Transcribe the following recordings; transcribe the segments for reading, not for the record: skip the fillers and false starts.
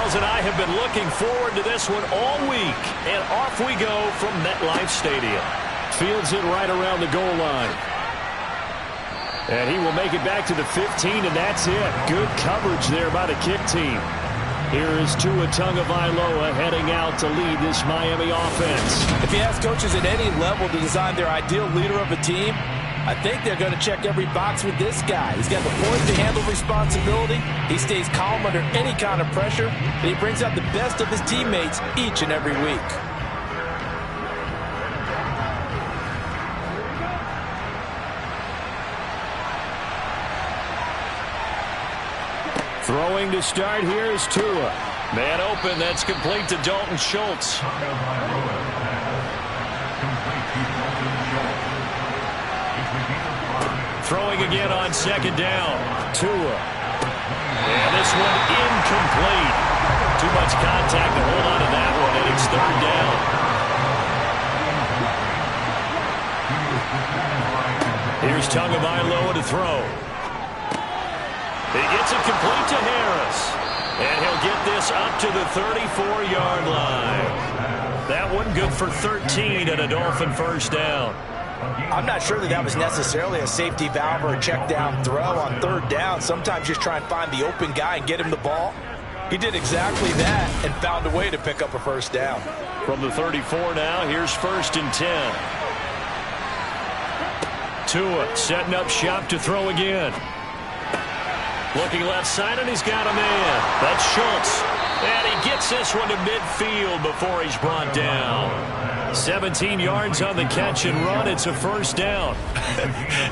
Charles and I have been looking forward to this one all week. And off we go from MetLife Stadium. Fields it right around the goal line. And he will make it back to the 15, and that's it. Good coverage there by the kick team. Here is Tua Tagovailoa heading out to lead this Miami offense. If you ask coaches at any level to design their ideal leader of a team, I think they're going to check every box with this guy. He's got the poise to handle responsibility. He stays calm under any kind of pressure, and he brings out the best of his teammates each and every week. Throwing to start here is Tua. Man open, that's complete to Dalton Schultz. Throwing again on second down. Tua. And this one incomplete. Too much contact to hold on to that one, and it's third down. Here's Tagovailoa to throw. He gets it complete to Harris. And he'll get this up to the 34-yard line. That one good for 13 and a Dolphin first down. I'm not sure that was necessarily a safety valve or a check down throw on third down. Sometimes just try and find the open guy and get him the ball. He did exactly that and found a way to pick up a first down. From the 34 now, here's 1st and 10. Tua setting up shop to throw again. Looking left side, and he's got a man. That's Schultz. And he gets this one to midfield before he's brought down. 17 yards on the catch and run. It's a first down.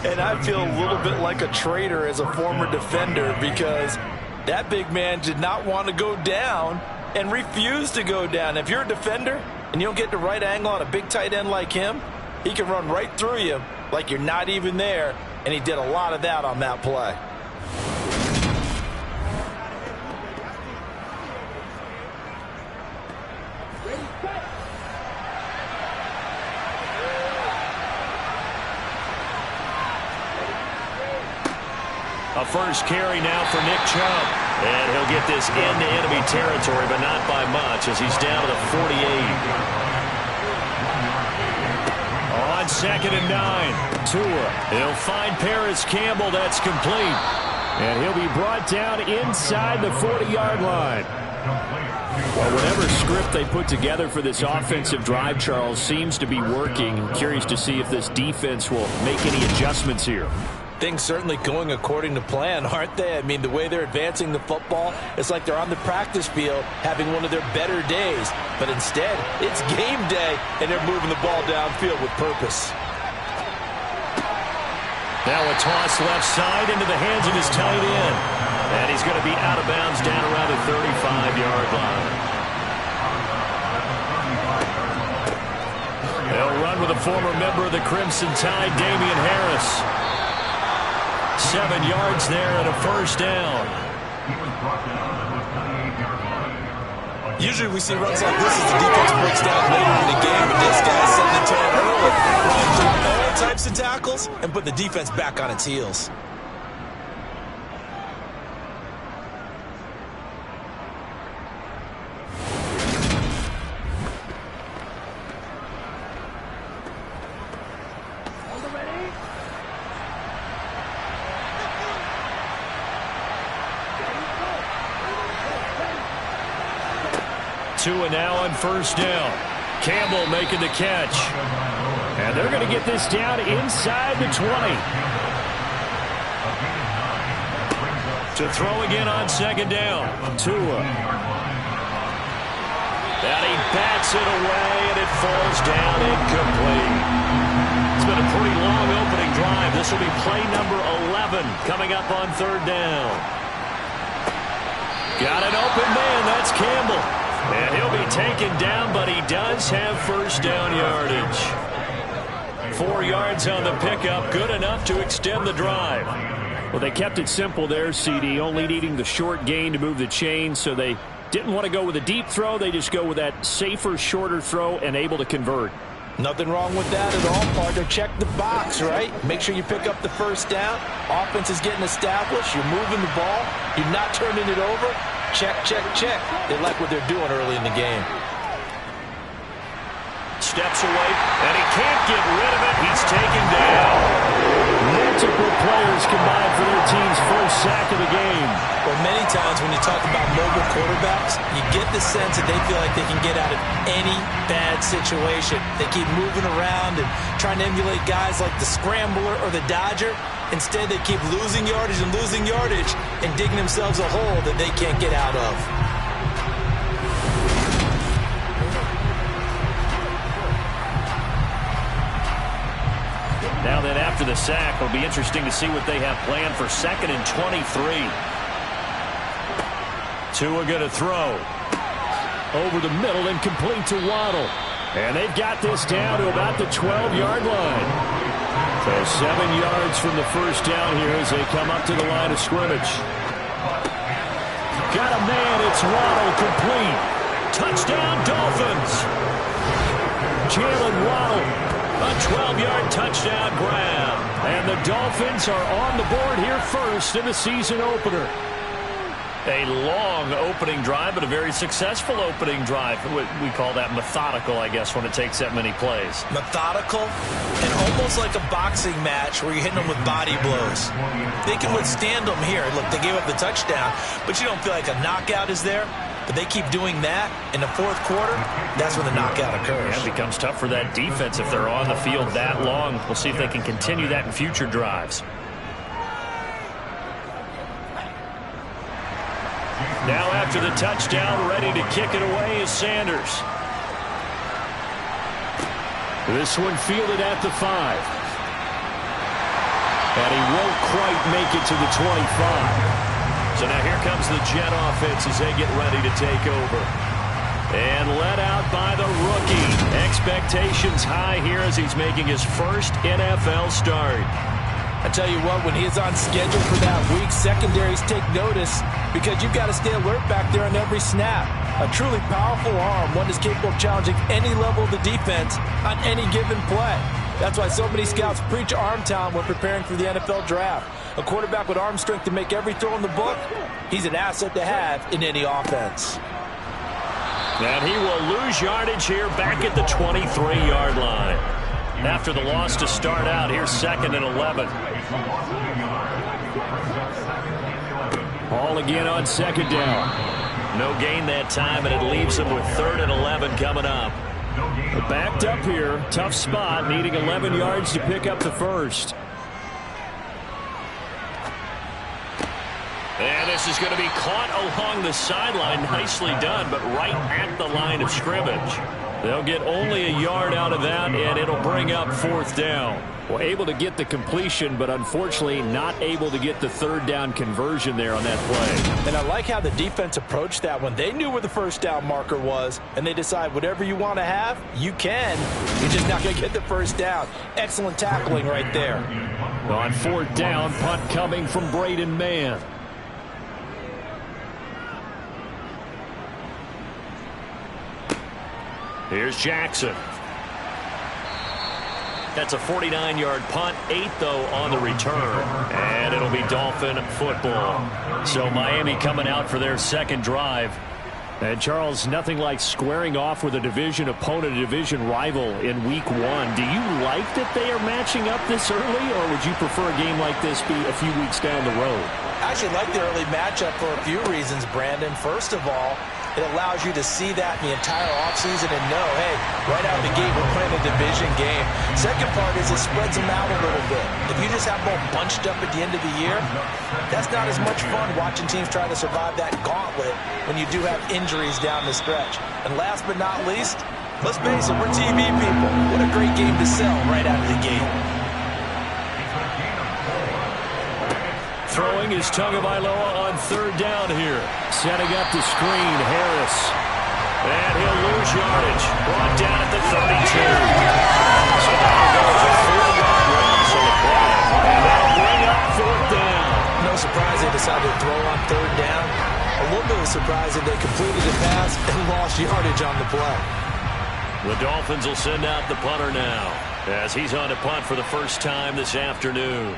And I feel a little bit like a traitor as a former defender because that big man did not want to go down and refused to go down. If you're a defender and you don't get the right angle on a big tight end like him, he can run right through you like you're not even there, and he did a lot of that on that play. A first carry now for Nick Chubb. And he'll get this into enemy territory, but not by much as he's down to the 48. On 2nd and 9, Tua. He'll find Paris Campbell. That's complete. And he'll be brought down inside the 40-yard line. Well, whatever script they put together for this offensive drive, Charles, seems to be working. I'm curious to see if this defense will make any adjustments here. Things certainly going according to plan, aren't they? I mean, the way they're advancing the football, it's like they're on the practice field having one of their better days. But instead, it's game day, and they're moving the ball downfield with purpose. Now a toss left side into the hands of his tight end. And he's going to be out of bounds down around the 35-yard line. They'll run with a former member of the Crimson Tide, Damian Harris. 7 yards there and a first down. Usually we see runs like this as the defense breaks down later in the game, but this guy's setting the tone early, running through all types of tackles and put the defense back on its heels. Tua now on first down. Campbell making the catch. And they're going to get this down inside the 20. To throw again on 2nd down. Tua. And he bats it away, and it falls down incomplete. It's been a pretty long opening drive. This will be play number 11 coming up on 3rd down. Got an open man. That's Campbell. And he'll be taken down, but he does have first down yardage. 4 yards on the pickup, good enough to extend the drive. Well, they kept it simple there, CD, only needing the short gain to move the chain, so they didn't want to go with a deep throw. They just go with that safer, shorter throw and able to convert. Nothing wrong with that at all, partner. Check the box, right? Make sure you pick up the first down. Offense is getting established. You're moving the ball. You're not turning it over. Check, check, check. They like what they're doing early in the game. Steps away, and he can't get rid of it. He's taken down. Multiple players combined for their team's first sack of the game. Well, many times when you talk about mobile quarterbacks, you get the sense that they feel like they can get out of any bad situation. They keep moving around and trying to emulate guys like the Scrambler or the Dodger. Instead, they keep losing yardage and digging themselves a hole that they can't get out of. Now then, after the sack, it'll be interesting to see what they have planned for 2nd and 23. Tua going to throw. Over the middle and complete to Waddle. And they've got this down to about the 12-yard line. So 7 yards from the first down here as they come up to the line of scrimmage. Got a man, it's Waddle, complete. Touchdown, Dolphins. Jalen Waddle. A 12-yard touchdown grab. And the Dolphins are on the board here first in the season opener. A long opening drive, but a very successful opening drive. We call that methodical, I guess, when it takes that many plays. Methodical and almost like a boxing match where you're hitting them with body blows. They can withstand them here. Look, they gave up the touchdown, but you don't feel like a knockout is there. But they keep doing that in the fourth quarter, that's when the knockout occurs. Yeah, it becomes tough for that defense if they're on the field that long. We'll see if they can continue that in future drives. Now after the touchdown, ready to kick it away is Sanders. This one fielded at the 5. And he won't quite make it to the 25. So now here comes the Jet offense as they get ready to take over. And let out by the rookie. Expectations high here as he's making his first NFL start. I tell you what, when he is on schedule for that week, secondaries take notice because you've got to stay alert back there on every snap. A truly powerful arm, one that's capable of challenging any level of the defense on any given play. That's why so many scouts preach arm talent when preparing for the NFL draft. A quarterback with arm strength to make every throw in the book, he's an asset to have in any offense. And he will lose yardage here back at the 23-yard line. After the loss to start out, here's 2nd and 11. Ball again on 2nd down. No gain that time, and it leaves them with 3rd and 11 coming up. They're backed up here. Tough spot, needing 11 yards to pick up the first. And this is going to be caught along the sideline. Nicely done, but right at the line of scrimmage. They'll get only a yard out of that, and it'll bring up 4th down. Well, able to get the completion, but unfortunately not able to get the 3rd down conversion there on that play. And I like how the defense approached that one. They knew where the first down marker was, and they decide whatever you want to have, you can. You're just not going to get the first down. Excellent tackling right there. On 4th down, punt coming from Braden Mann. Here's Jackson. That's a 49-yard punt, 8 though on the return. And it'll be Dolphin football. So Miami coming out for their 2nd drive. And Charles, nothing like squaring off with a division opponent, a division rival in week 1. Do you like that they are matching up this early, or would you prefer a game like this be a few weeks down the road? I actually like the early matchup for a few reasons, Brandon. First of all, it allows you to see that in the entire offseason and know, hey, right out of the gate, we're playing a division game. Second part is it spreads them out a little bit. If you just have them all bunched up at the end of the year, that's not as much fun watching teams try to survive that gauntlet when you do have injuries down the stretch. And last but not least, let's face it, we're TV people. What a great game to sell right out of the gate. Throwing is Tagovailoa on 3rd down here. Setting up the screen, Harris. And he'll lose yardage. Brought down at the 32. So now goes a 4-yard loss on the play. And that'll bring up 4th down. No surprise they decided to throw on 3rd down. A little bit of surprise that they completed the pass and lost yardage on the play. The Dolphins will send out the punter now as he's on to punt for the first time this afternoon.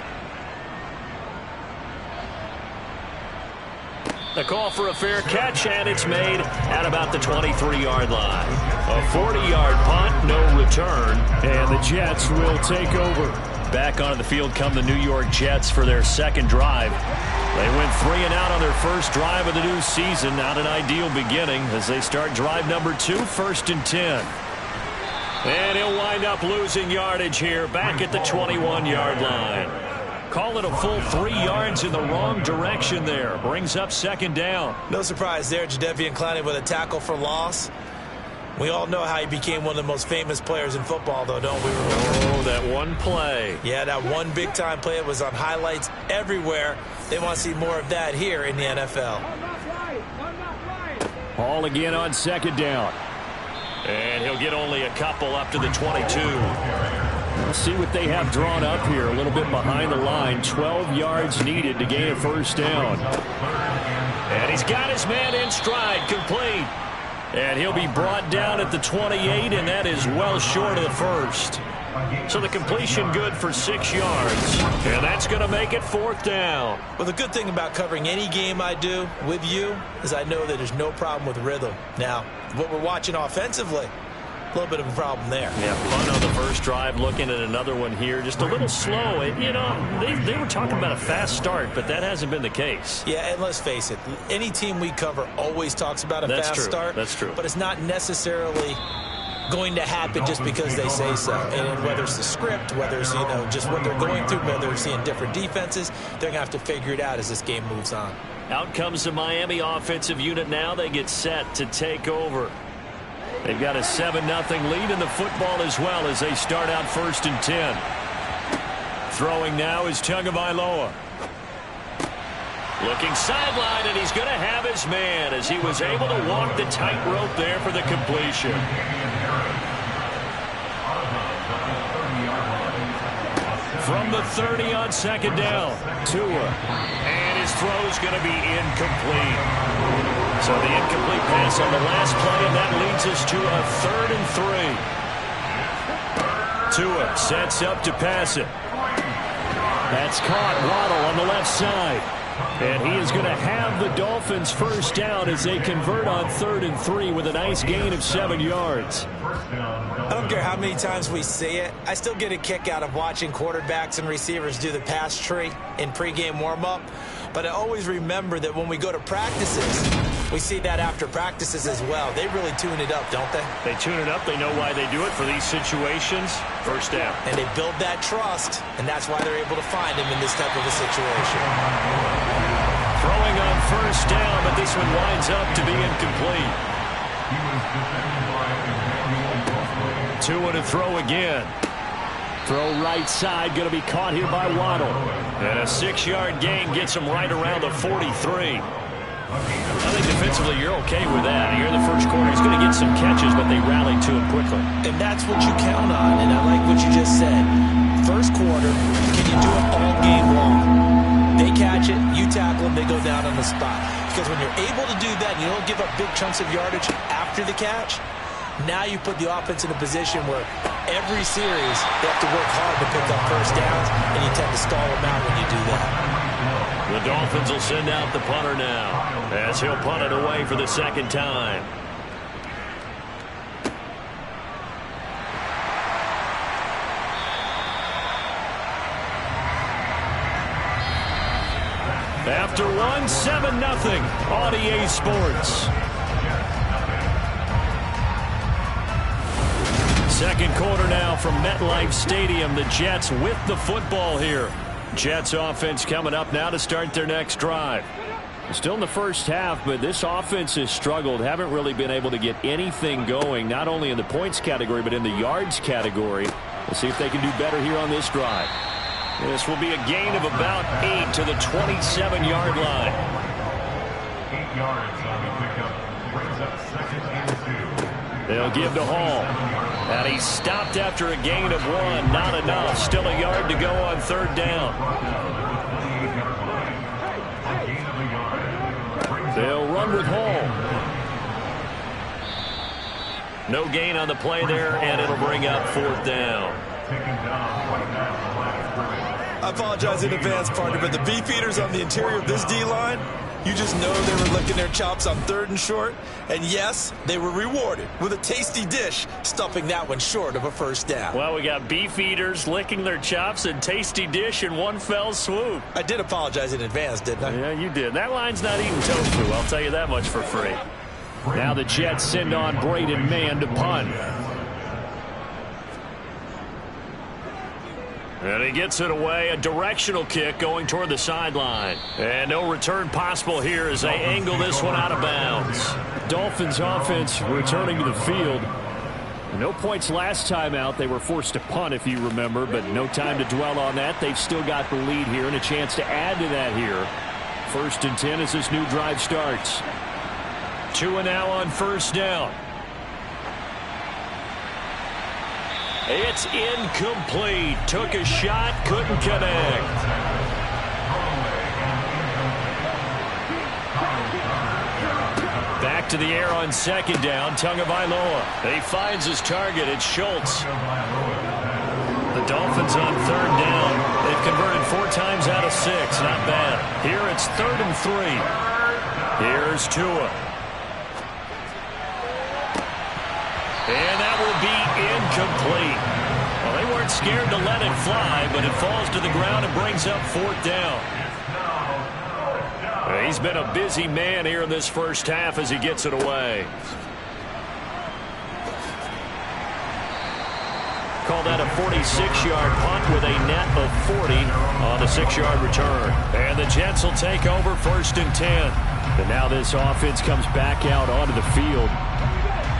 The call for a fair catch, and it's made at about the 23-yard line. A 40-yard punt, no return. And the Jets will take over. Back onto the field come the New York Jets for their second drive. They went 3 and out on their first drive of the new season. Not an ideal beginning as they start drive number 2, 1st and 10. And he'll wind up losing yardage here back at the 21-yard line. Call it a full 3 yards in the wrong direction there. Brings up 2nd down. No surprise there, Jadeveon Clowney with a tackle for loss. We all know how he became one of the most famous players in football, though, don't we? Oh, that one play. Yeah, that one big-time play was on highlights everywhere. They want to see more of that here in the NFL. Ball again on 2nd down. And he'll get only a couple up to the 22. Let's see what they have drawn up here. A little bit behind the line. 12 yards needed to gain a 1st down. And he's got his man in stride, complete. And he'll be brought down at the 28, and that is well short of the 1st. So the completion good for 6 yards. And that's going to make it 4th down. Well, the good thing about covering any game I do with you is I know that there's no problem with rhythm. Now, what we're watching offensively, a little bit of a problem there. Yeah, punt on the first drive, looking at another one here. Just a little slow. And, you know, they were talking about a fast start, but that hasn't been the case. Yeah, and let's face it, any team we cover always talks about a fast start. That's true. But it's not necessarily going to happen just because they say so. And whether it's the script, whether it's, you know, just what they're going through, whether they're seeing different defenses, they're going to have to figure it out as this game moves on. Out comes the Miami offensive unit now. They get set to take over. They've got a 7-0 lead in the football as well as they start out 1st and 10. Throwing now is Tagovailoa. Looking sideline, and he's going to have his man as he was able to walk the tightrope there for the completion. From the 30 on 2nd down, Tua. And his throw's going to be incomplete. So the incomplete pass on the last play, and that leads us to a 3rd and 3. Tua sets up to pass it. That's caught. Waddle on the left side. And he is going to have the Dolphins' 1st down as they convert on 3rd and 3 with a nice gain of 7 yards. I don't care how many times we see it. I still get a kick out of watching quarterbacks and receivers do the pass tree in pregame warm-up. But I always remember that when we go to practices, we see that after practices as well. They really tune it up, don't they? They tune it up. They know why they do it for these situations. 1st down. And they build that trust, and that's why they're able to find him in this type of a situation. Throwing on 1st down, but this one winds up to be incomplete. Tua to throw again. Throw right side, going to be caught here by Waddle. And a 6-yard gain gets him right around the 43. I think defensively you're okay with that. Here in the first quarter, he's going to get some catches, but they rallied to him quickly. And that's what you count on, and I like what you just said. First quarter, can you do it all game long? They catch it, you tackle them, they go down on the spot. Because when you're able to do that, you don't give up big chunks of yardage after the catch, now you put the offense in a position where every series they have to work hard to pick up 1st downs, and you tend to stall them out when you do that. The Dolphins will send out the punter now as he'll punt it away for the 2nd time. After one, 7-0 on EA Sports. Second quarter now from MetLife Stadium. The Jets with the football here. Jets offense coming up now to start their next drive. Still in the first half, but this offense has struggled. Haven't really been able to get anything going, not only in the points category, but in the yards category. We'll see if they can do better here on this drive. This will be a gain of about 8 to the 27-yard line. 8 yards on the pickup. Brings up 2nd and 2. They'll give to Hall. And he stopped after a gain of 1. Not enough. Still a yard to go on 3rd down. They'll run with Hall. No gain on the play there, and it'll bring up 4th down. I apologize in advance, partner, but the beefeaters on the interior of this D-line, You just know they were licking their chops on 3rd and short. And yes, they were rewarded with a tasty dish, stuffing that one short of a first down. Well, we got beef eaters licking their chops and tasty dish in one fell swoop. I did apologize in advance, didn't I? Yeah, you did. That line's not eating tofu, I'll tell you that much for free. Now the Jets send on Braden Mann to punt. And he gets it away, a directional kick going toward the sideline. And no return possible here as they angle this one out of bounds. Dolphins offense returning to the field. No points last time out. They were forced to punt, if you remember, but no time to dwell on that. They've still got the lead here and a chance to add to that here. 1st and 10 as this new drive starts. 2 and now on first down. It's incomplete. Took a shot, couldn't connect. Back to the air on 2nd down. Tagovailoa. He finds his target. It's Schultz. The Dolphins on 3rd down. They've converted 4 times out of 6. Not bad. Here it's 3rd and 3. Here's Tua. And that will be incomplete. Well, they weren't scared to let it fly, but it falls to the ground and brings up 4th down. He's been a busy man here in this first half as he gets it away. Call that a 46-yard punt with a net of 40 on the 6-yard return. And the Jets will take over 1st and 10. And now this offense comes back out onto the field.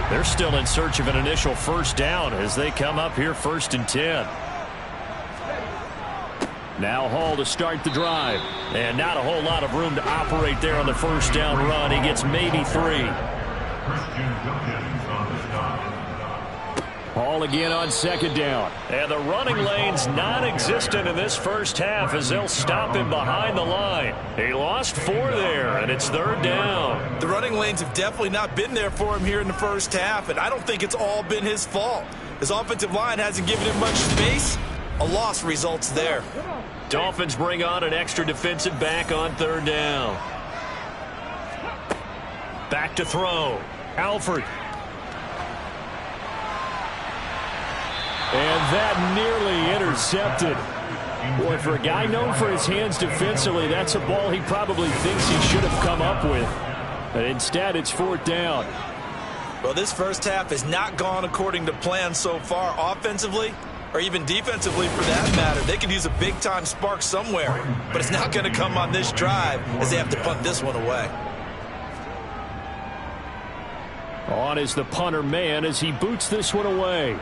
They're still in search of an initial first down as they come up here 1st and 10. Now Hall to start the drive. And not a whole lot of room to operate there on the first down run. He gets maybe 3. Hall again on 2nd down. And the running lane's non-existent in this first half as they'll stop him behind the line. He lost 4 there, and it's 3rd down. The running lanes have definitely not been there for him here in the first half, and I don't think it's all been his fault. His offensive line hasn't given him much space. A loss results there. Dolphins bring on an extra defensive back on 3rd down. Back to throw. Alford. And that nearly intercepted. Boy, for a guy known for his hands defensively, that's a ball he probably thinks he should have come up with. But instead, it's 4th down. Well, this first half has not gone according to plan so far offensively, or even defensively for that matter. They could use a big-time spark somewhere, but it's not going to come on this drive as they have to punt this one away. On is the punter man as he boots this one away.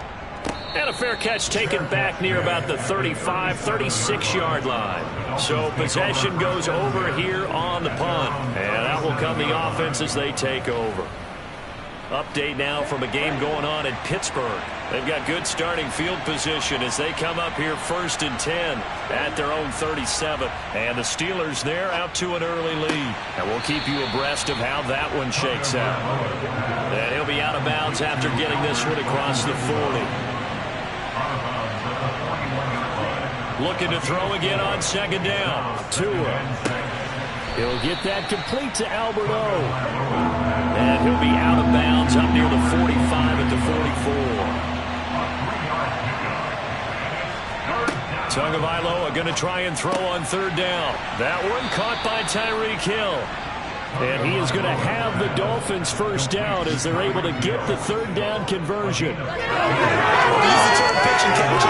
And a fair catch taken back near about the 35, 36-yard line. So possession goes over here on the punt. And out will come the offense as they take over. Update now from a game going on in Pittsburgh. They've got good starting field position as they come up here 1st and 10 at their own 37. And the Steelers there out to an early lead. And we'll keep you abreast of how that one shakes out. And he'll be out of bounds after getting this one across the 40. Looking to throw again on 2nd down. Tua. He'll get that complete to Albert O. And he'll be out of bounds up near the 45 at the 44. Tagovailoa going to try and throw on 3rd down. That one caught by Tyreek Hill. And he is going to have the Dolphins first down as they're able to get the 3rd down conversion. Easy turn pitch and catch.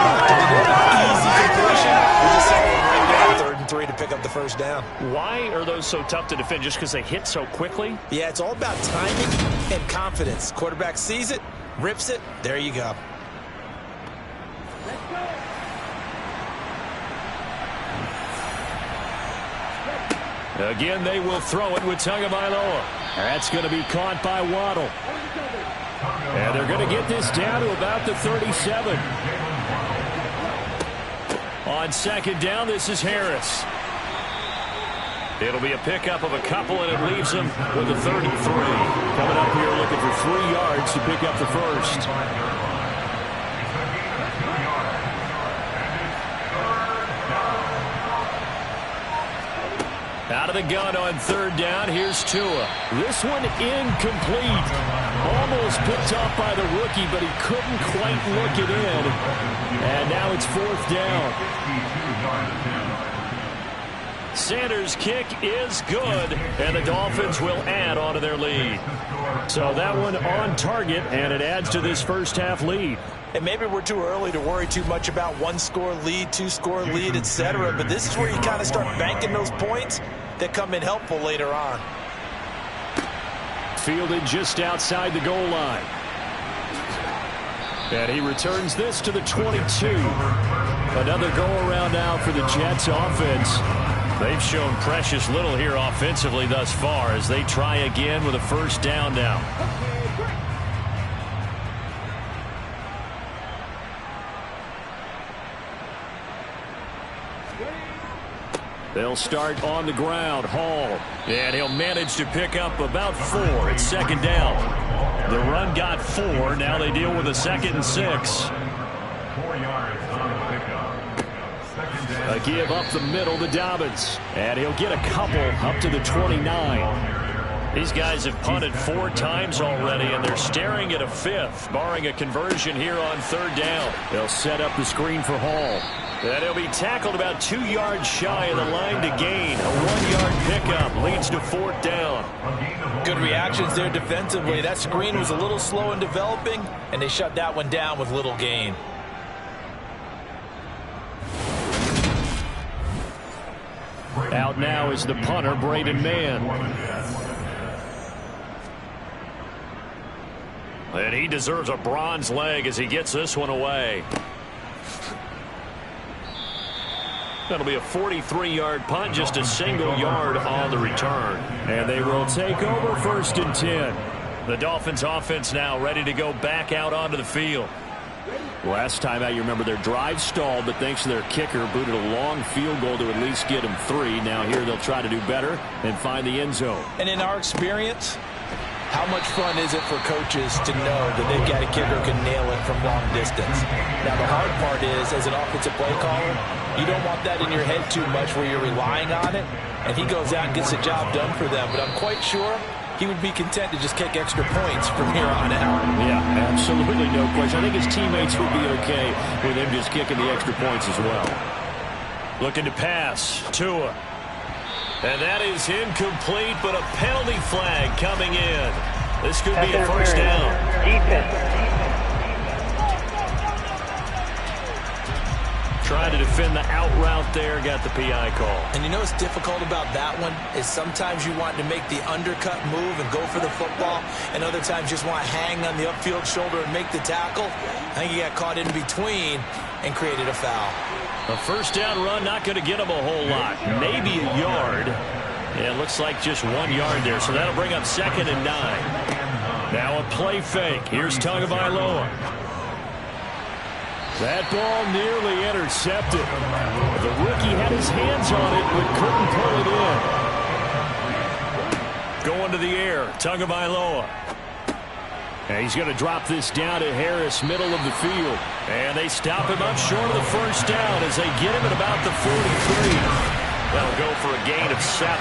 Easy completion. We just saw it right now, 3rd and 3 to pick up the first down. Why are those so tough to defend? Just because they hit so quickly? Yeah, it's all about timing and confidence. Quarterback sees it, rips it, there you go. Again, they will throw it with Tagovailoa. That's going to be caught by Waddle. And they're going to get this down to about the 37. On 2nd down, this is Harris. It'll be a pickup of a couple, and it leaves them with a 33. Coming up here looking for 3 yards to pick up the first. Out of the gun on third down. Here's Tua. This one incomplete. Almost picked off by the rookie, but he couldn't quite look it in. And now it's fourth down. Sanders' kick is good, and the Dolphins will add on to their lead. So that one on target, and it adds to this first half lead. And maybe we're too early to worry too much about one-score lead, two-score lead, etc. But this is where you kind of start banking those points that come in helpful later on. Fielded just outside the goal line. And he returns this to the 22. Another go-around now for the Jets offense. They've shown precious little here offensively thus far as they try again with a first down now. They'll start on the ground. Hall. And he'll manage to pick up about 4. It's second down. The run got 4. Now they deal with a 2nd and 6. 4 yards on the pickup. A give up the middle to Dobbins. And he'll get a couple up to the 29. These guys have punted 4 times already, and they're staring at a 5th, barring a conversion here on third down. They'll set up the screen for Hall. And he'll be tackled about 2 yards shy of the line to gain. A 1-yard pickup leads to fourth down. Good reactions there defensively. That screen was a little slow in developing, and they shut that one down with little gain. Out now is the punter, Braden Mann. And he deserves a bronze leg as he gets this one away. That'll be a 43-yard punt, just a single yard on the return. And they will take over first and 10. The Dolphins offense now ready to go back out onto the field. Last time out, you remember their drive stalled, but thanks to their kicker, booted a long field goal to at least get them 3. Now here they'll try to do better and find the end zone. And in our experience, how much fun is it for coaches to know that they've got a kicker who can nail it from long distance? Now, the hard part is, as an offensive play caller, you don't want that in your head too much where you're relying on it, and he goes out and gets the job done for them. But I'm quite sure he would be content to just kick extra points from here on out. Yeah, absolutely no question. I think his teammates would be okay with him just kicking the extra points as well. Looking to pass. Tua. And that is incomplete, but a penalty flag coming in. This could be a first down. Trying to defend the out route there, got the PI call. And you know what's difficult about that one is sometimes you want to make the undercut move and go for the football, and other times you just want to hang on the upfield shoulder and make the tackle. I think he got caught in between and created a foul. A first down run, not going to get him a whole lot. Maybe a yard. Yeah, it looks like just 1 yard there, so that'll bring up 2nd and 9. Now a play fake. Here's Tagovailoa. That ball nearly intercepted. The rookie had his hands on it, but couldn't pull it in. Going to the air, Tagovailoa. And he's going to drop this down to Harris, middle of the field. And they stop him up short of the first down as they get him at about the 43. That'll go for a gain of 7.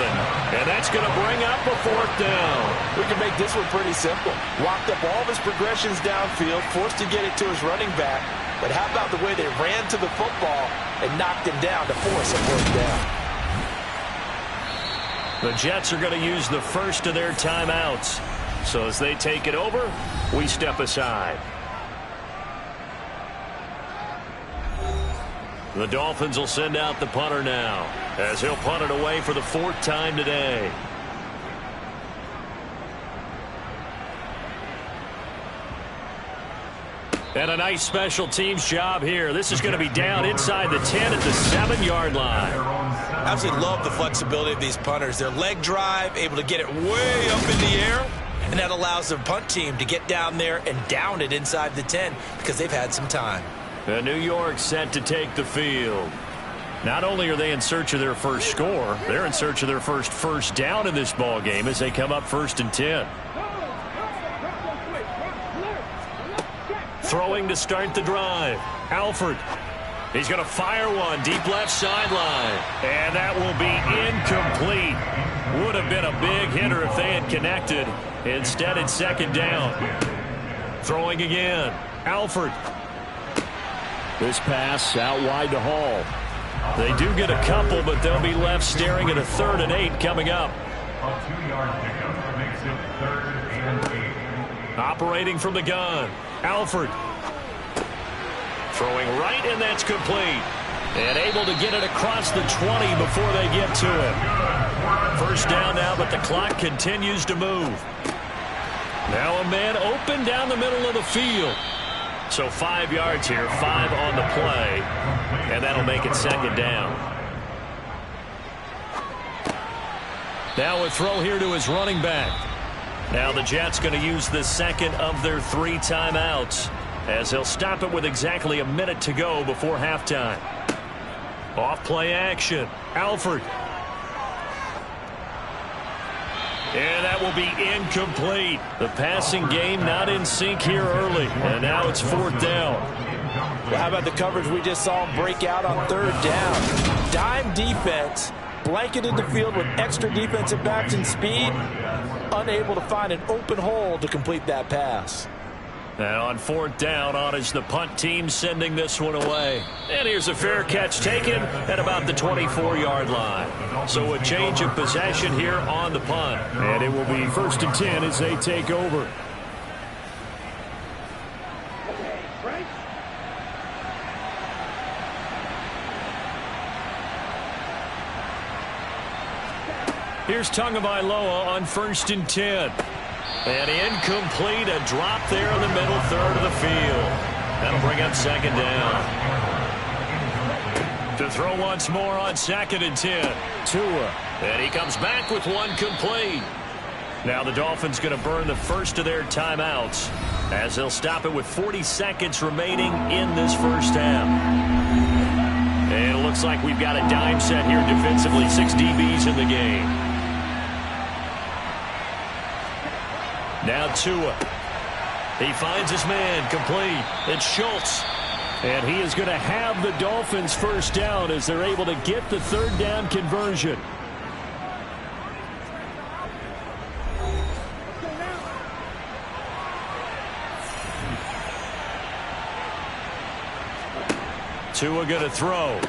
And that's going to bring up a fourth down. We can make this one pretty simple. Locked up all of his progressions downfield, forced to get it to his running back. But how about the way they ran to the football and knocked him down to force a fourth down? The Jets are going to use the first of their timeouts. So as they take it over, we step aside. The Dolphins will send out the punter now, as he'll punt it away for the 4th time today. And a nice special teams job here. This is going to be down inside the 10 at the 7-yard line. I absolutely love the flexibility of these punters. Their leg drive, able to get it way up in the air, and that allows the punt team to get down there and down it inside the 10 because they've had some time. And New York set to take the field. Not only are they in search of their first score, they're in search of their first down in this ball game as they come up 1st and 10. Throwing to start the drive. Alford. He's going to fire one deep left sideline. And that will be incomplete. Would have been a big hitter if they had connected. Instead, it's second down. Throwing again. Alford. This pass out wide to Hall. They do get a couple, but they'll be left staring at a 3rd and 8 coming up. A 2-yard pickup makes it 3rd and 8. Operating from the gun. Alford. Throwing right, and that's complete. And able to get it across the 20 before they get to it. First down now, but the clock continues to move. Now a man open down the middle of the field. So 5 yards here, 5 on the play, and that'll make it second down. Now a throw here to his running back. Now the Jets going to use the second of their 3 timeouts, as they'll stop it with exactly a minute to go before halftime. Off play action. Alford. And that will be incomplete. The passing game not in sync here early. And now it's 4th down. Well, how about the coverage we just saw break out on 3rd down? Dime defense, blanketed the field with extra defensive backs and speed, unable to find an open hole to complete that pass. And on 4th down, on is the punt team sending this one away. And here's a fair catch taken at about the 24-yard line. So a change of possession here on the punt. And it will be 1st and 10 as they take over. Here's Tagovailoa on 1st and 10. And incomplete, a drop there in the middle 3rd of the field. That'll bring up second down. To throw once more on 2nd and 10. Tua. And he comes back with one complete. Now the Dolphins going to burn the first of their timeouts, as they'll stop it with 40 seconds remaining in this first half. And it looks like we've got a dime set here defensively. 6 DBs in the game. Now Tua. He finds his man complete. It's Schultz. And he is going to have the Dolphins first down as they're able to get the 3rd down conversion. Tua going to throw.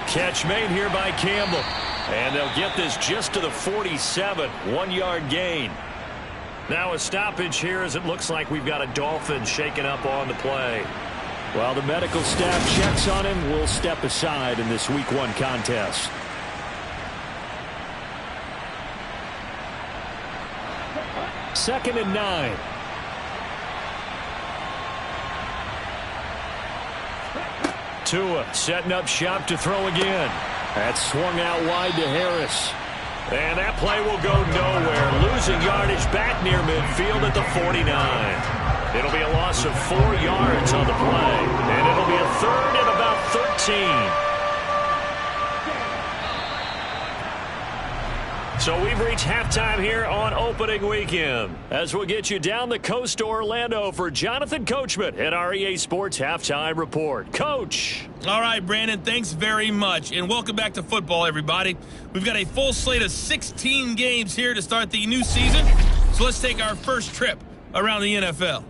Catch made here by Campbell. And they'll get this just to the 47. 1-yard gain. Now a stoppage here as it looks like we've got a Dolphin shaken up on the play. While the medical staff checks on him, we'll step aside in this Week 1 contest. Second and 9. Tua setting up shop to throw again. That's swung out wide to Harris. And that play will go nowhere. Losing yardage back near midfield at the 49. It'll be a loss of 4 yards on the play. And it'll be a 3rd and about 13. So we've reached halftime here on opening weekend, as we'll get you down the coast to Orlando for Jonathan Coachman at our EA Sports Halftime Report. Coach. All right, Brandon, thanks very much. And welcome back to football, everybody. We've got a full slate of 16 games here to start the new season. So let's take our first trip around the NFL.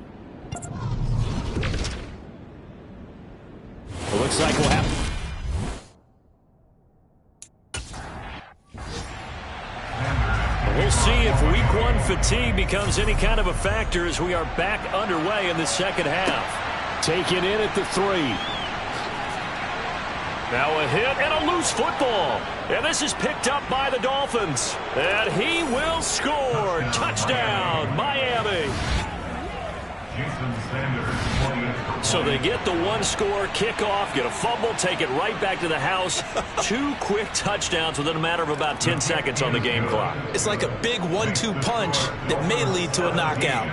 It looks like we'll have... We'll see if Week 1 fatigue becomes any kind of a factor as we are back underway in the second half. Taken in at the 3. Now a hit and a loose football. And this is picked up by the Dolphins. And he will score. Touchdown, Miami. So they get the 1-score kickoff, get a fumble, take it right back to the house. 2 quick touchdowns within a matter of about 10 seconds on the game clock. It's like a big 1-2 punch that may lead to a knockout.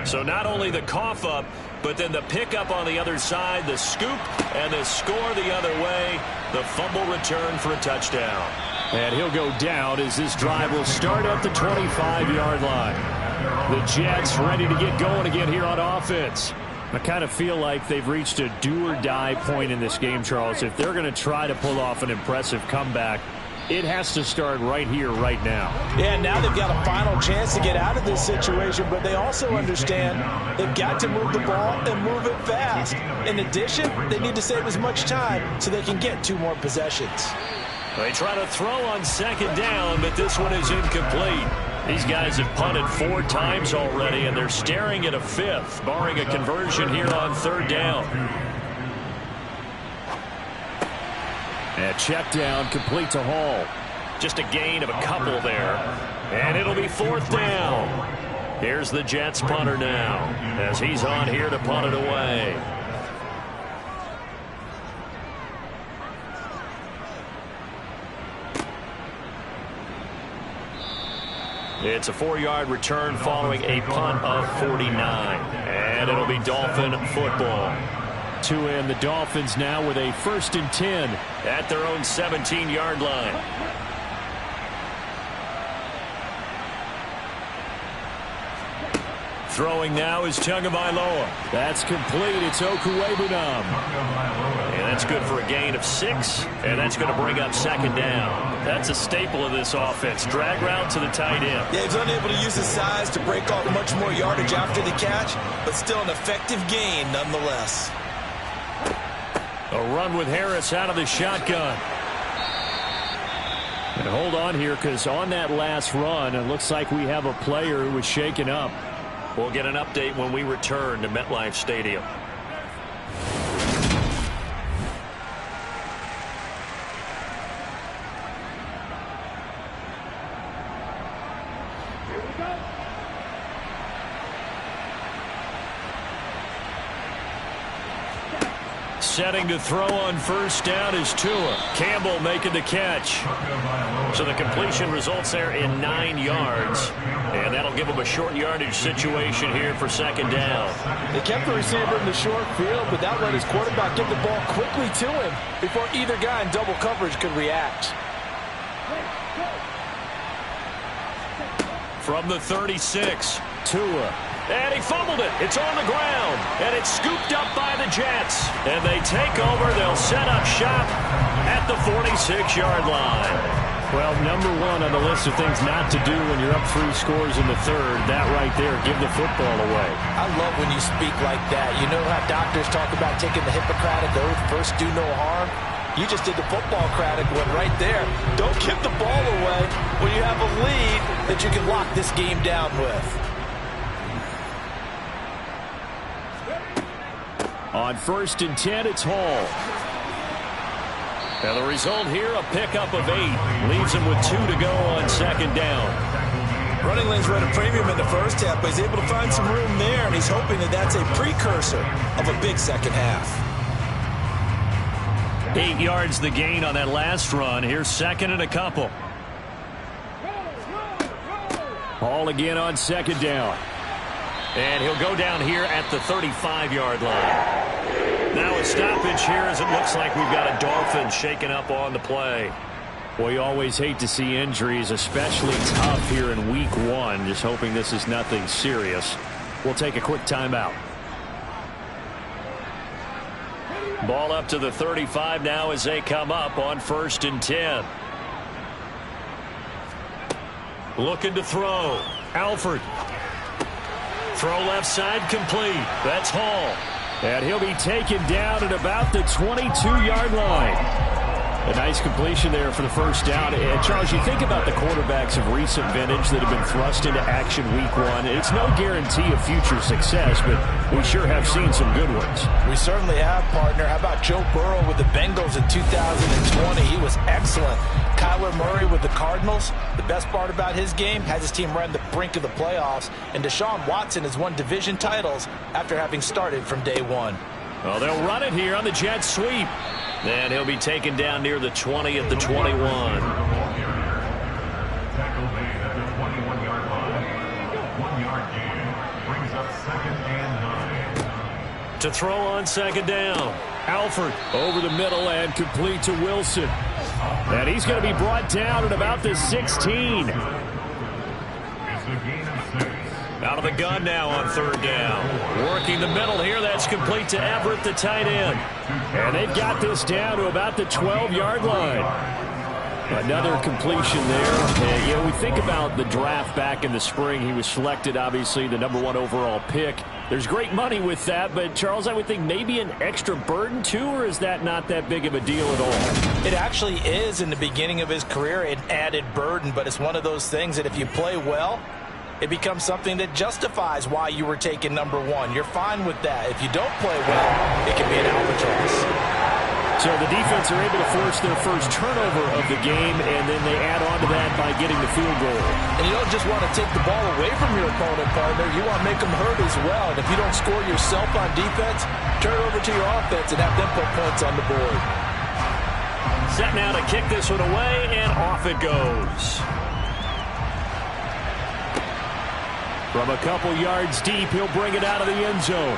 So not only the cough up, but then the pickup on the other side, the scoop, and the score the other way. The fumble return for a touchdown. And he'll go down as this drive will start at the 25-yard line. The Jets ready to get going again here on offense. I kind of feel like they've reached a do-or-die point in this game, Charles. If they're going to try to pull off an impressive comeback, it has to start right here, right now. Yeah, now they've got a final chance to get out of this situation, but they also understand they've got to move the ball and move it fast. In addition, they need to save as much time so they can get 2 more possessions. They try to throw on second down, but this one is incomplete. These guys have punted 4 times already, and they're staring at a 5th, barring a conversion here on third down. And check down, complete to Hall. Just a gain of a couple there. And it'll be 4th down. Here's the Jets punter now, as he's on here to punt it away. It's a 4-yard return following a punt of 49. And it'll be Dolphin football. And the Dolphins now with a 1st and 10 at their own 17-yard line. Throwing now is Tagovailoa. That's complete. It's Okuwebunam. And that's good for a gain of 6, and that's going to bring up second down. That's a staple of this offense. Drag route to the tight end. Yeah, he's unable to use his size to break off much more yardage after the catch, but still an effective gain nonetheless. A run with Harris out of the shotgun. And hold on here, because on that last run, it looks like we have a player who was shaken up. We'll get an update when we return to MetLife Stadium. Setting to throw on first down is Tua. Campbell making the catch. So the completion results there in 9 yards. And that'll give him a short yardage situation here for second down. They kept the receiver in the short field, but that let his quarterback get the ball quickly to him before either guy in double coverage could react. From the 36, Tua. And he fumbled it. It's on the ground. And it's scooped up by the Jets. And they take over. They'll set up shop at the 46-yard line. Well, number 1 on the list of things not to do when you're up 3 scores in the third. That right there, give the football away. I love when you speak like that. You know how doctors talk about taking the Hippocratic oath, first do no harm? You just did the football-cratic one right there. Don't give the ball away when you have a lead that you can lock this game down with. On 1st and 10, it's Hall. And the result here, a pickup of 8. Leaves him with 2 to go on second down. Running lanes were at a premium in the first half, but he's able to find some room there, and he's hoping that that's a precursor of a big second half. 8 yards the gain on that last run. Here's second and a couple. Hall again on second down. And he'll go down here at the 35-yard line. Now a stoppage here as it looks like we've got a Dolphin shaken up on the play. Well, you always hate to see injuries, especially tough here in week 1. Just hoping this is nothing serious. We'll take a quick timeout. Ball up to the 35 now as they come up on 1st and 10. Looking to throw. Alford. Throw left side complete. That's Hall. And he'll be taken down at about the 22-yard line. A nice completion there for the first down. And Charles, you think about the quarterbacks of recent vintage that have been thrust into action week 1. It's no guarantee of future success, but we sure have seen some good ones. We certainly have, partner. How about Joe Burrow with the Bengals in 2020? He was excellent. Kyler Murray with the Cardinals. The best part about his game has his team right on the brink of the playoffs. And Deshaun Watson has won division titles after having started from day 1. Well, they'll run it here on the jet sweep. And he'll be taken down near the 20 at the 21. Tackle made at the 21-yard line. 1-yard gain brings up second and 9. To throw on second down. Alford over the middle and complete to Wilson. And he's going to be brought down at about the 16. It's a gain of 6. Out of the gun now on third down. Working the middle here. That's complete to Everett, the tight end. And they've got this down to about the 12-yard line. Another completion there. And, you know, we think about the draft back in the spring. He was selected, obviously, the #1 overall pick. There's great money with that, but, Charles, I would think maybe an extra burden, too, or is that not that big of a deal at all? It actually is in the beginning of his career, an added burden, but it's one of those things that if you play well, it becomes something that justifies why you were taken #1. You're fine with that. If you don't play well, it can be an albatross. So the defense are able to force their first turnover of the game, and then they add on to that by getting the field goal. And you don't just want to take the ball away from your opponent, partner. You want to make them hurt as well. And if you don't score yourself on defense, turn it over to your offense and have them put points on the board. Set now to kick this one away, and off it goes. From a couple yards deep, he'll bring it out of the end zone.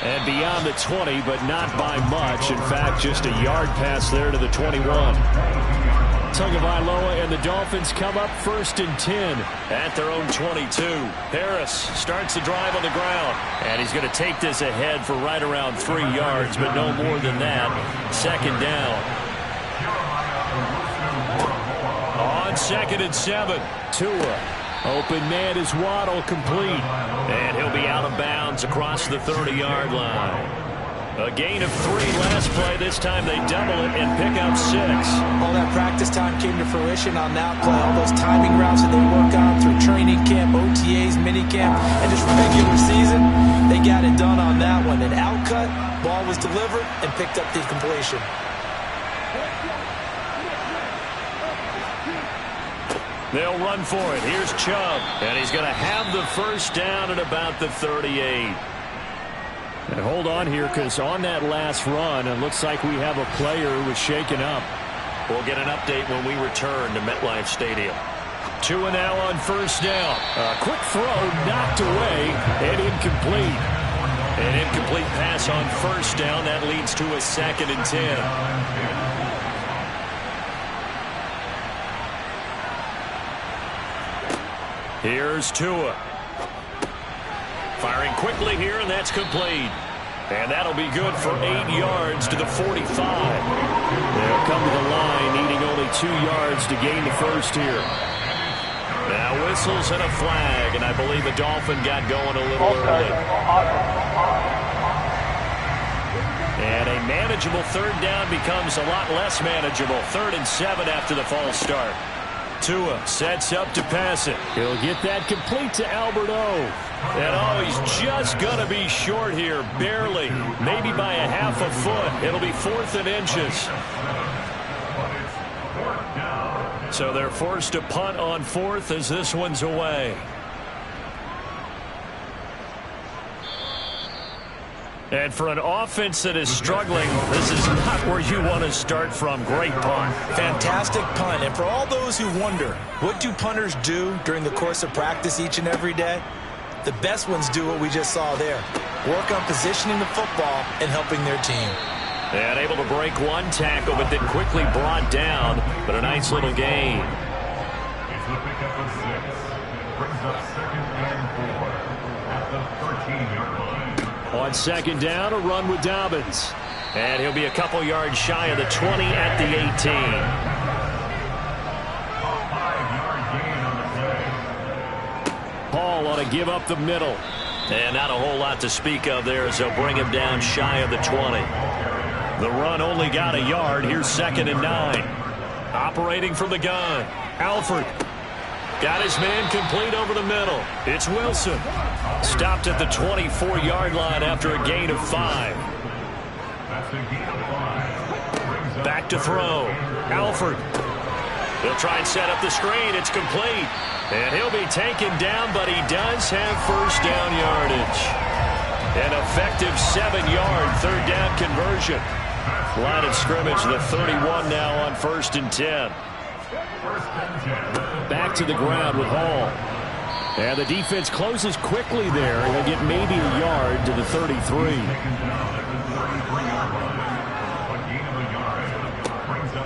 And beyond the 20, but not by much. In fact, just a yard pass there to the 21. Tagovailoa and the Dolphins come up 1st and 10. At their own 22. Harris starts the drive on the ground. And he's going to take this ahead for right around 3 yards, but no more than that. 2nd down. On 2nd and 7. Tua. Open man is Waddle, complete. And he'll be out of bounds across the 30-yard line. A gain of 3 last play. This time they double it and pick up 6. All that practice time came to fruition on that play. All those timing routes that they work on through training camp, OTAs, minicamp, and just regular season, they got it done on that one. An outcut, ball was delivered, and picked up the completion. They'll run for it. Here's Chubb. And he's going to have the first down at about the 38. And hold on here, because on that last run, it looks like we have a player who was shaken up. We'll get an update when we return to MetLife Stadium. Tua now on 1st down. A quick throw knocked away and incomplete. An incomplete pass on 1st down. That leads to a 2nd and 10. Here's Tua. Firing quickly here, and that's complete. And that'll be good for 8 yards to the 45. They'll come to the line, needing only 2 yards to gain the first here. Now whistles and a flag, and I believe the Dolphin got going a little early. And a manageable 3rd down becomes a lot less manageable. 3rd and 7 after the false start. Tua sets up to pass it. He'll get that complete to Albert O. And he's just going to be short here, barely. Maybe by a half a foot. It'll be 4th and inches. So they're forced to punt on 4th as this one's away. And for an offense that is struggling, this is not where you want to start from. Great punt. Fantastic punt. And for all those who wonder, what do punters do during the course of practice each and every day? The best ones do what we just saw there. Work on positioning the football and helping their team. And able to break one tackle, but then quickly brought down. But a nice little gain. It's the pickup of 6. Brings up 2nd and 4 at the 13-yard line. On 2nd down, a run with Dobbins. And he'll be a couple yards shy of the 20 at the 18. A 5-yard gain on the play. Paul ought to give up the middle. And not a whole lot to speak of there as they'll bring him down shy of the 20. The run only got a yard. Here's 2nd and 9. Operating from the gun. Alford. Got his man complete over the middle. It's Wilson. Stopped at the 24-yard line after a gain of 5. That's a gain of 5. Back to throw. Alford. He'll try and set up the screen. It's complete. And he'll be taken down, but he does have first down yardage. An effective 7-yard 3rd down conversion. Line of scrimmage, the 31 now on 1st and 10. Back to the ground with Hall. And the defense closes quickly there. He'll get maybe a yard to the 33.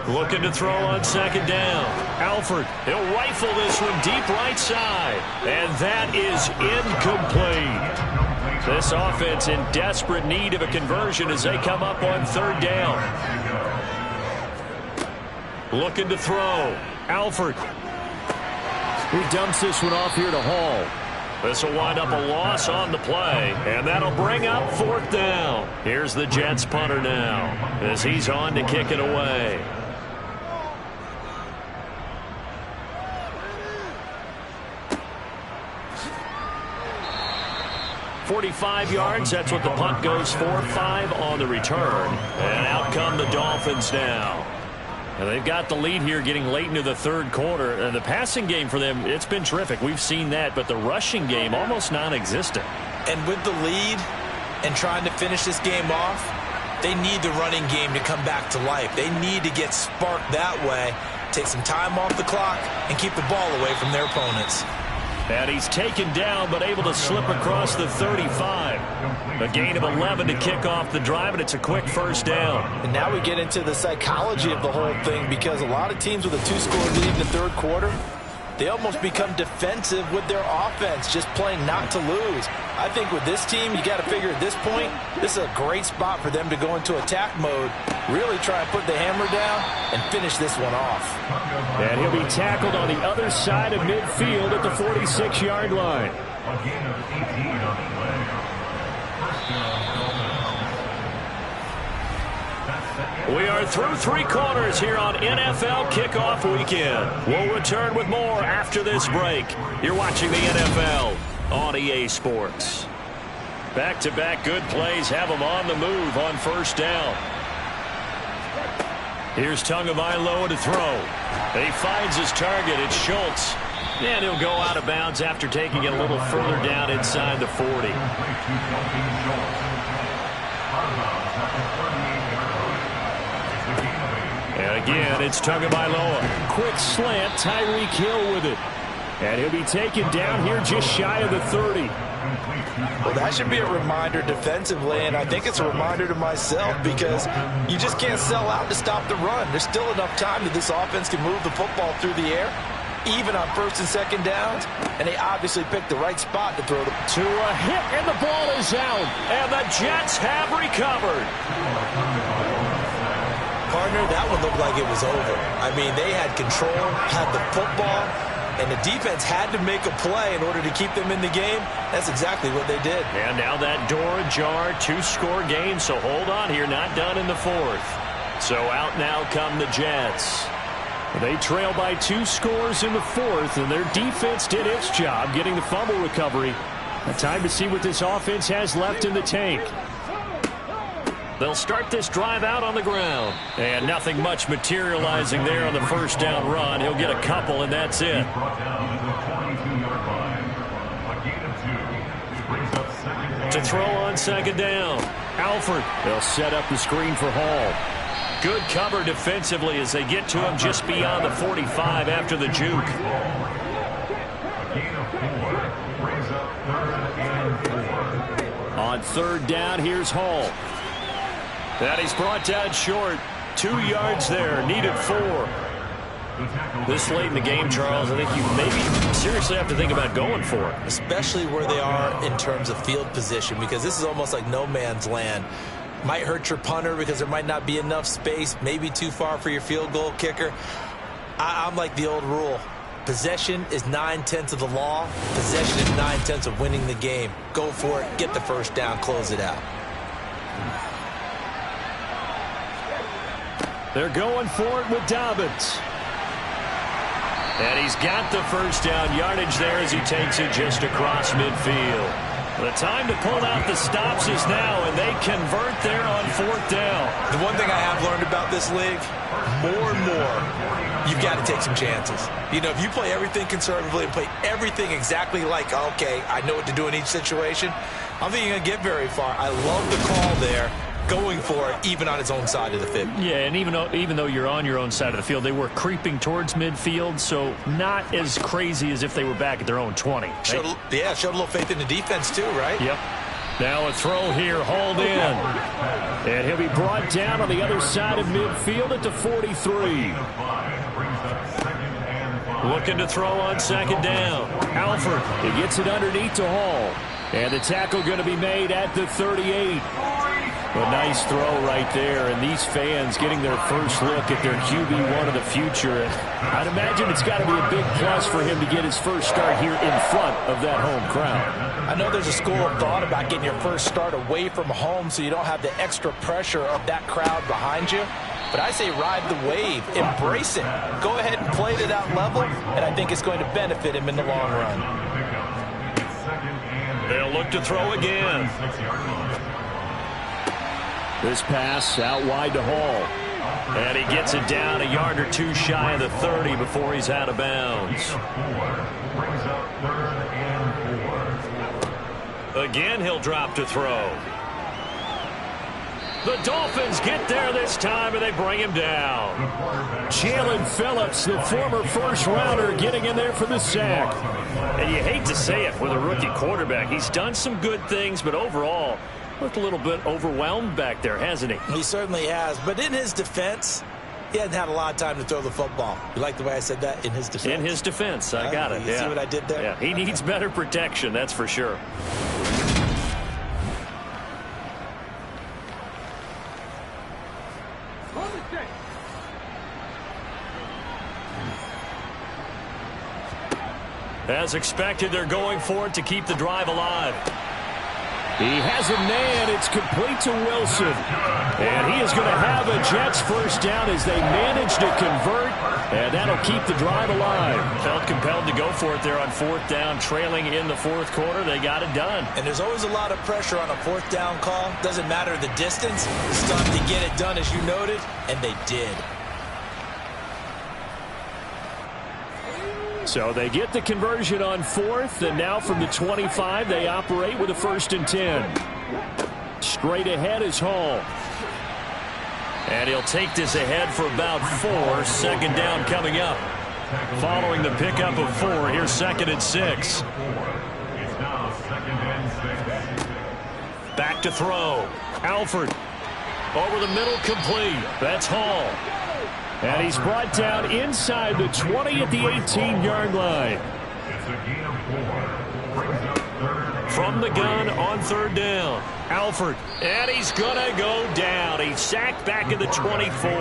Looking to throw on second down. Alford, he'll rifle this from deep right side. And that is incomplete. This offense in desperate need of a conversion as they come up on third down. Looking to throw. Alford. He dumps this one off here to Hall. This will wind up a loss on the play, and that'll bring up fourth down. Here's the Jets punter now as he's on to kick it away. .45 yards, that's what the punt goes for. 5 on the return. And out come the Dolphins now. And they've got the lead here getting late into the third quarter. And the passing game for them, it's been terrific. We've seen that, but the rushing game almost non-existent. And with the lead and trying to finish this game off, they need the running game to come back to life. They need to get sparked that way, take some time off the clock, and keep the ball away from their opponents. And he's taken down, but able to slip across the 35. A gain of 11 to kick off the drive, and it's a quick first down. And now we get into the psychology of the whole thing, because a lot of teams with a 2-score lead in the third quarter, they almost become defensive with their offense, just playing not to lose. I think with this team, you got to figure at this point, this is a great spot for them to go into attack mode, really try and put the hammer down and finish this one off. And he'll be tackled on the other side of midfield at the 46-yard line. A gain of 18 on the play. First down. We are through 3 quarters here on NFL Kickoff Weekend. We'll return with more after this break. You're watching the NFL on EA Sports. Back-to-back good plays have them on the move on first down. Here's Tagovailoa to throw. He finds his target. It's Schultz. And he'll go out of bounds after taking it a little further down inside the 40. And again, it's Tagovailoa. Quick slant, Tyreek Hill with it. And he'll be taken down here just shy of the 30. Well, that should be a reminder defensively, and I think it's a reminder to myself, because you just can't sell out to stop the run. There's still enough time that this offense can move the football through the air, even on first and second downs, and they obviously picked the right spot to throw the... To a hit, and the ball is out. And the Jets have recovered. Partner, that one looked like it was over. I mean, they had control, had the football, and the defense had to make a play in order to keep them in the game. That's exactly what they did. And now that door ajar, 2-score game, so hold on here, not done in the fourth. So out now come the Jets. They trail by 2 scores in the fourth, and their defense did its job getting the fumble recovery. A time to see what this offense has left in the tank. They'll start this drive out on the ground. And nothing much materializing there on the first down run. He'll get a couple, and that's it. To throw on second down. Alford. They'll set up the screen for Hall. Good cover defensively as they get to him just beyond the 45 after the juke. On third down, here's Hall. That he's brought down short. 2 yards there. Needed 4. This late in the game, Charles, I think you maybe seriously have to think about going for it. Especially where they are in terms of field position, because this is almost like no man's land. Might hurt your punter because there might not be enough space, maybe too far for your field goal kicker. I'm like the old rule. Possession is 9/10 of the law. Possession is 9/10 of winning the game. Go for it. Get the first down. Close it out. They're going for it with Dobbins. And he's got the first down yardage there as he takes it just across midfield. The time to pull out the stops is now, and they convert there on fourth down. The one thing I have learned about this league, more and more, you've got to take some chances. You know, if you play everything conservatively and play everything exactly like, okay, I know what to do in each situation, I don't think you're going to get very far. I love the call there, going for it, even on its own side of the field. Yeah, and even though you're on your own side of the field, they were creeping towards midfield, so not as crazy as if they were back at their own 20. Showed a little faith in the defense too, right? Yep. Now a throw here, hauled in. And he'll be brought down on the other side of midfield at the 43. Looking to throw on second down. Alford, he gets it underneath to Hall. And the tackle going to be made at the 38. A nice throw right there, and these fans getting their first look at their QB1 of the future. I'd imagine it's got to be a big plus for him to get his first start here in front of that home crowd. I know there's a school of thought about getting your first start away from home so you don't have the extra pressure of that crowd behind you. But I say ride the wave, embrace it. Go ahead and play to that level, and I think it's going to benefit him in the long run. They'll look to throw again. This pass out wide to Hall. And he gets it down a yard or two shy of the 30 before he's out of bounds. Again, he'll drop to throw. The Dolphins get there this time, and they bring him down. Jalen Phillips, the former first-rounder, getting in there for the sack. And you hate to say it with a rookie quarterback. He's done some good things, but overall, looked a little bit overwhelmed back there, hasn't he? He certainly has. But in his defense, he hasn't had a lot of time to throw the football. You like the way I said that? In his defense? In his defense. I got it. You see what I did there? Yeah, he needs better protection, that's for sure. As expected, they're going for it to keep the drive alive. He has a man. It's complete to Wilson. And he is going to have a Jets first down as they manage to convert. And that'll keep the drive alive. Felt compelled to go for it there on fourth down, trailing in the fourth quarter. They got it done. And there's always a lot of pressure on a fourth down call. Doesn't matter the distance. You still have to get it done, as you noted, and they did. So they get the conversion on fourth, and now from the 25, they operate with a 1st and 10. Straight ahead is Hall. And he'll take this ahead for about 4. Second down coming up. Following the pickup of 4, here's 2nd and 6. Back to throw. Alford. Over the middle, complete. That's Hall. And he's brought down inside the 20 at the 18-yard line. From the gun on third down. Alford. And he's going to go down. He's sacked back at the 24.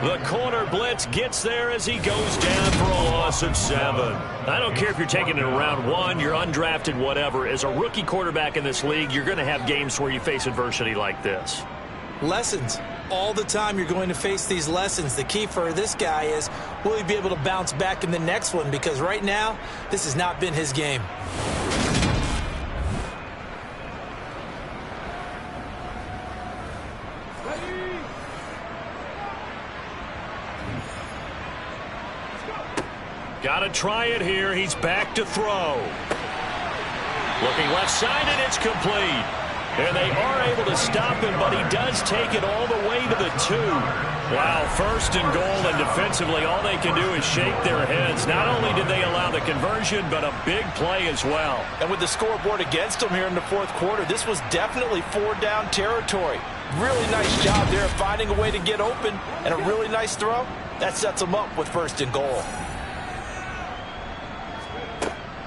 The corner blitz gets there as he goes down for a loss of 7. I don't care if you're taking it in round 1, you're undrafted, whatever. As a rookie quarterback in this league, you're going to have games where you face adversity like this. Lessons. All the time you're going to face these lessons. The key for this guy is, will he be able to bounce back in the next one? Because right now, this has not been his game. Got to try it here. He's back to throw. Looking left side, and it's complete. And they are able to stop him, but he does take it all the way to the 2. Wow, 1st and goal, and defensively all they can do is shake their heads. Not only did they allow the conversion, but a big play as well. And with the scoreboard against them here in the fourth quarter, this was definitely 4-down territory. Really nice job there finding a way to get open, and a really nice throw. That sets them up with 1st and goal.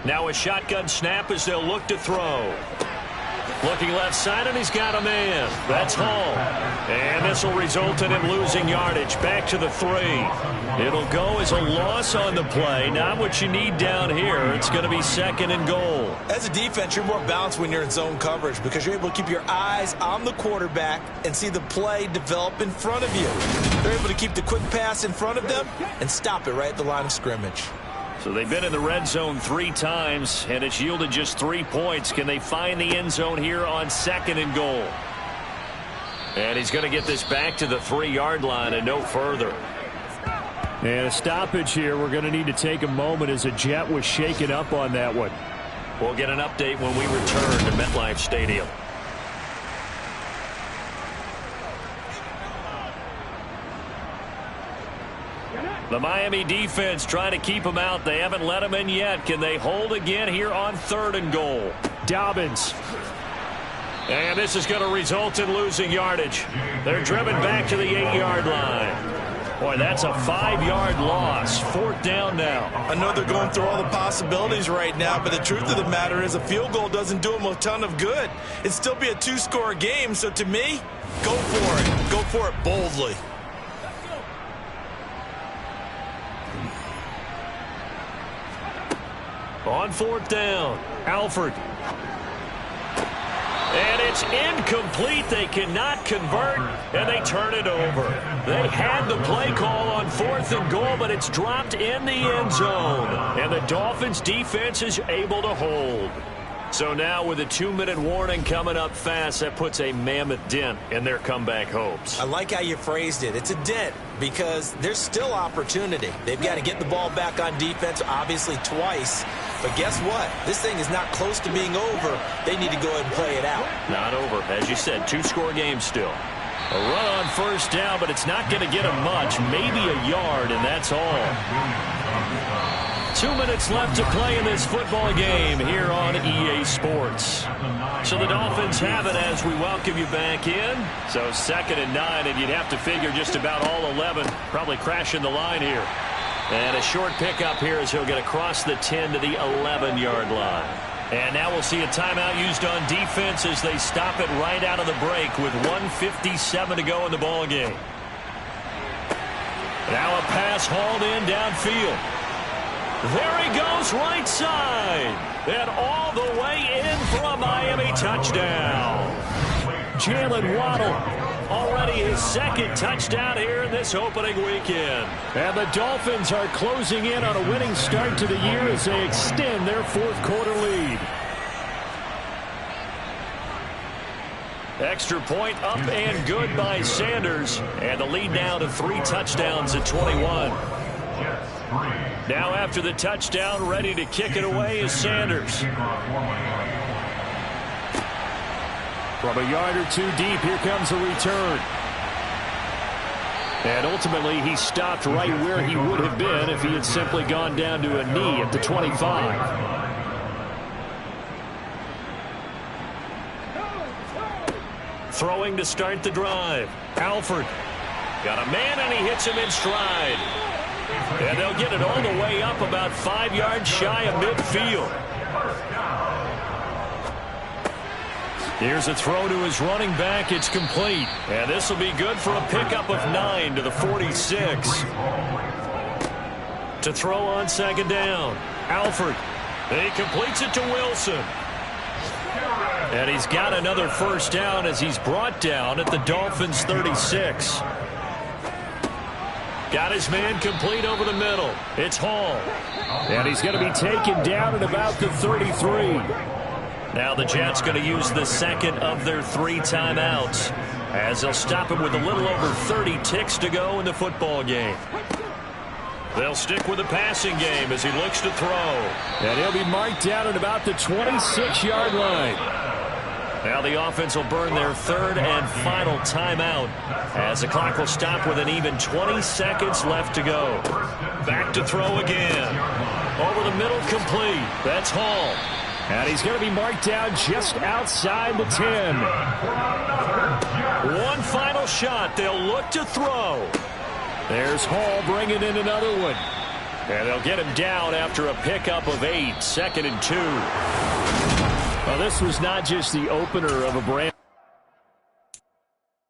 Now a shotgun snap as they'll look to throw. Looking left side, and he's got a man. That's Hall. And this will result in him losing yardage. Back to the 3. It'll go as a loss on the play. Not what you need down here. It's going to be 2nd and goal. As a defense, you're more balanced when you're in zone coverage because you're able to keep your eyes on the quarterback and see the play develop in front of you. They're able to keep the quick pass in front of them and stop it right at the line of scrimmage. So they've been in the red zone 3 times, and it's yielded just 3 points. Can they find the end zone here on 2nd and goal? And he's going to get this back to the 3-yard line and no further. And a stoppage here. We're going to need to take a moment as a Jet was shaken up on that one. We'll get an update when we return to MetLife Stadium. The Miami defense trying to keep them out. They haven't let them in yet. Can they hold again here on 3rd and goal? Dobbins. And this is going to result in losing yardage. They're driven back to the 8-yard line. Boy, that's a 5-yard loss. 4th down now. I know they're going through all the possibilities right now, but the truth of the matter is a field goal doesn't do them a ton of good. It'd still be a 2-score game, so to me, go for it. Go for it boldly. On 4th down, Alford. And it's incomplete. They cannot convert, and they turn it over. They had the play call on 4th and goal, but it's dropped in the end zone. And the Dolphins' defense is able to hold. So now with a 2-minute warning coming up fast, that puts a mammoth dent in their comeback hopes. I like how you phrased it. It's a dent because there's still opportunity. They've got to get the ball back on defense, obviously twice. But guess what? This thing is not close to being over. They need to go ahead and play it out. Not over. As you said, 2-score game still. A run on 1st down, but it's not going to get them much. Maybe a yard, and that's all. 2 minutes left to play in this football game here on EA Sports. So the Dolphins have it as we welcome you back in. So 2nd and 9, and you'd have to figure just about all 11 probably crashing the line here. And a short pickup here as he'll get across the 10 to the 11-yard line. And now we'll see a timeout used on defense as they stop it right out of the break with 1:57 to go in the ball game. Now a pass hauled in downfield. There he goes right side. And all the way in for a Miami touchdown. Jalen Waddle, already his 2nd touchdown here in this opening weekend. And the Dolphins are closing in on a winning start to the year as they extend their 4th quarter lead. Extra point up and good by Sanders. And the lead now to 3 touchdowns at 21. Now after the touchdown, ready to kick it away is Sanders. From a yard or 2 deep, here comes a return. And ultimately, he stopped right where he would have been if he had simply gone down to a knee at the 25. Throwing to start the drive. Alford got a man, and he hits him in stride. And they'll get it all the way up about 5 yards shy of midfield. Here's a throw to his running back. It's complete. And this will be good for a pickup of 9 to the 46. To throw on 2nd down. Alford. He completes it to Wilson. And he's got another 1st down as he's brought down at the Dolphins' 36. Got his man complete over the middle. It's Hall. And he's going to be taken down at about the 33. Now the Jets going to use the 2nd of their 3 timeouts as they'll stop him with a little over 30 ticks to go in the football game. They'll stick with the passing game as he looks to throw. And he'll be marked down at about the 26-yard line. Now the offense will burn their 3rd and final timeout as the clock will stop with an even 20 seconds left to go. Back to throw again. Over the middle, complete. That's Hall. And he's going to be marked down just outside the 10. One final shot. They'll look to throw. There's Hall bringing in another one. And they'll get him down after a pickup of 8. 2nd and 2. Well, this was not just the opener of a brand